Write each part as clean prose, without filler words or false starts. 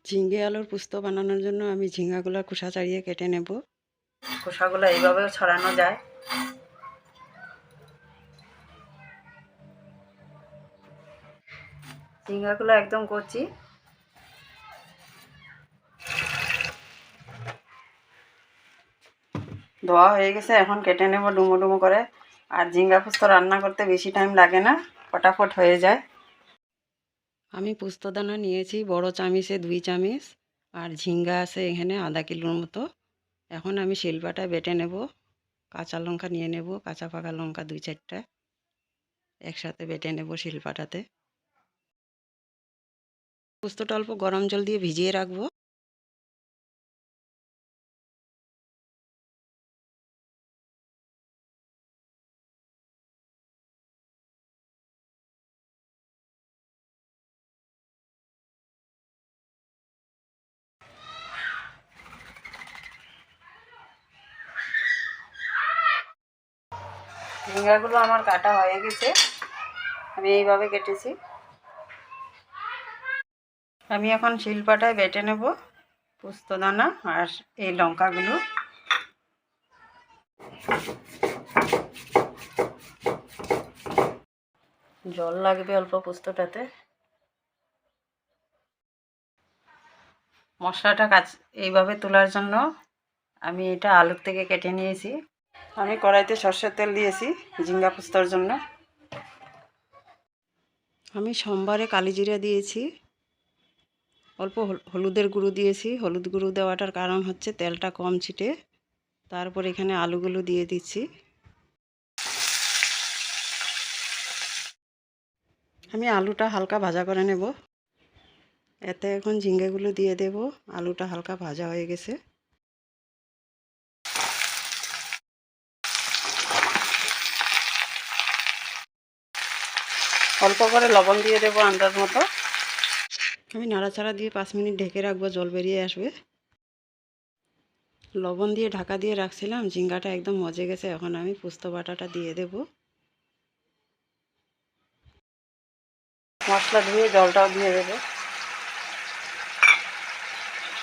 ঝিঙে আলুর পোস্ত বানানোর জন্য আমি ঝিঙ্গাগুলো খোসা ছাড়িয়ে কেটে নেব। খোসাগুলো এইভাবেও ছড়ানো যায়। ঝিঙ্গাগুলো একদম কচি। ধোয়া হয়ে গেছে, এখন কেটে নেব ডুমো ডুমো করে। আর ঝিঙ্গা পোস্ত রান্না করতে বেশি টাইম লাগে না, ফটাফট হয়ে যায়। আমি পোস্তদানা নিয়েছি বড় চামিচে 2 চামিচ, আর ঝিঙ্গা আছে এখানে আধা কিলোর মতো। এখন আমি শিলপাটায় বেটে নেব। কাঁচা লঙ্কা নিয়ে নেব, কাঁচা পাকা লঙ্কা 2-4টা একসাথে বেটে নেব শিলপাটাতে। পোস্তটা অল্প গরম জল দিয়ে ভিজিয়ে রাখবো। ঝিঙ্গাগুলো আমার কাটা হয়ে গেছে, আমি এইভাবে কেটেছি। আমি এখন শিলপাটায় বেটে নেব পোস্তদানা আর এই লঙ্কাগুলো। জল লাগবে অল্প পোস্তটাতে। মশলাটা এইভাবে তোলার জন্য আমি এটা আলুর থেকে কেটে নিয়েছি। আমি কড়াইতে সরষের তেল দিয়েছি ঝিঙ্গা পোস্তর জন্য। আমি সোমবারে কালি জিরা দিয়েছি, অল্প হলুদের গুঁড়ো দিয়েছি। হলুদ গুঁড়ো দেওয়াটার কারণ হচ্ছে তেলটা কম ছিটে। তারপর এখানে আলুগুলো দিয়ে দিচ্ছি। আমি আলুটা হালকা ভাজা করে নেব। এতে এখন ঝিঙ্গেগুলো দিয়ে দেব। আলুটা হালকা ভাজা হয়ে গেছে। অল্প করে লবণ দিয়ে দেবো আন্দাজ মতো। আমি নাড়াচাড়া দিয়ে 5 মিনিট ঢেকে রাখবো, জল বেরিয়ে আসবে। লবণ দিয়ে ঢাকা দিয়ে রাখছিলাম, ঝিঙ্গাটা একদম মজে গেছে। এখন আমি পোস্ত বাটাটা দিয়ে দেব। মশলা ধুয়ে জলটাও দিয়ে দেবো।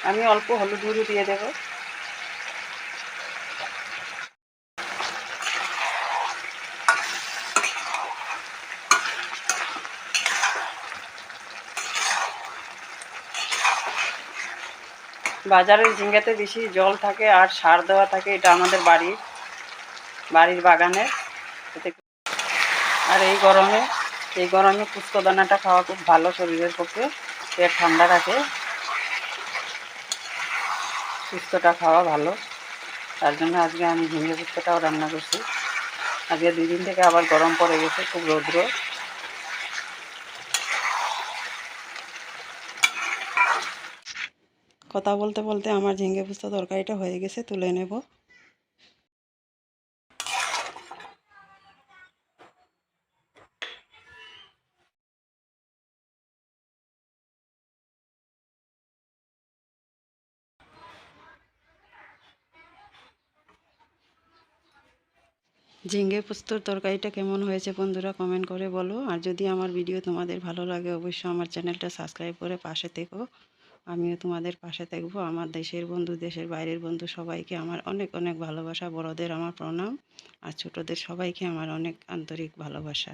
আমি অল্প হলুদ গুঁড়ো দিয়ে দেবো। বাজারের ঝিঙ্গাতে বেশি জল থাকে আর সার দেওয়া থাকে, এটা আমাদের বাড়ির বাগানের। আর এই গরমে পোস্তদানাটা খাওয়া খুব ভালো শরীরের পক্ষে, পেট ঠান্ডা রাখে। পোস্তটা খাওয়া ভালো, তার জন্য আজকে আমি ঝিঙে পোস্তটাও রান্না করছি। আজকে 2 দিন থেকে আবার গরম পড়ে গেছে, খুব রৌদ্র। কথা বলতে বলতে আমার ঝিঙ্গে পোস্ত তরকারিটা হয়ে গেছে, তুলে নেব। ঝিঙ্গে পোস্তর তরকারিটা কেমন হয়েছে বন্ধুরা কমেন্ট করে বলো। আর যদি আমার ভিডিও তোমাদের ভালো লাগে অবশ্যই আমার চ্যানেলটা সাবস্ক্রাইব করে পাশে থেকো। আমিও তোমাদের পাশে থাকবো। আমার দেশের বন্ধু, দেশের বাইরের বন্ধু সবাইকে আমার অনেক অনেক ভালোবাসা। বড়দের আমার প্রণাম, আর ছোটদের সবাইকে আমার অনেক আন্তরিক ভালোবাসা।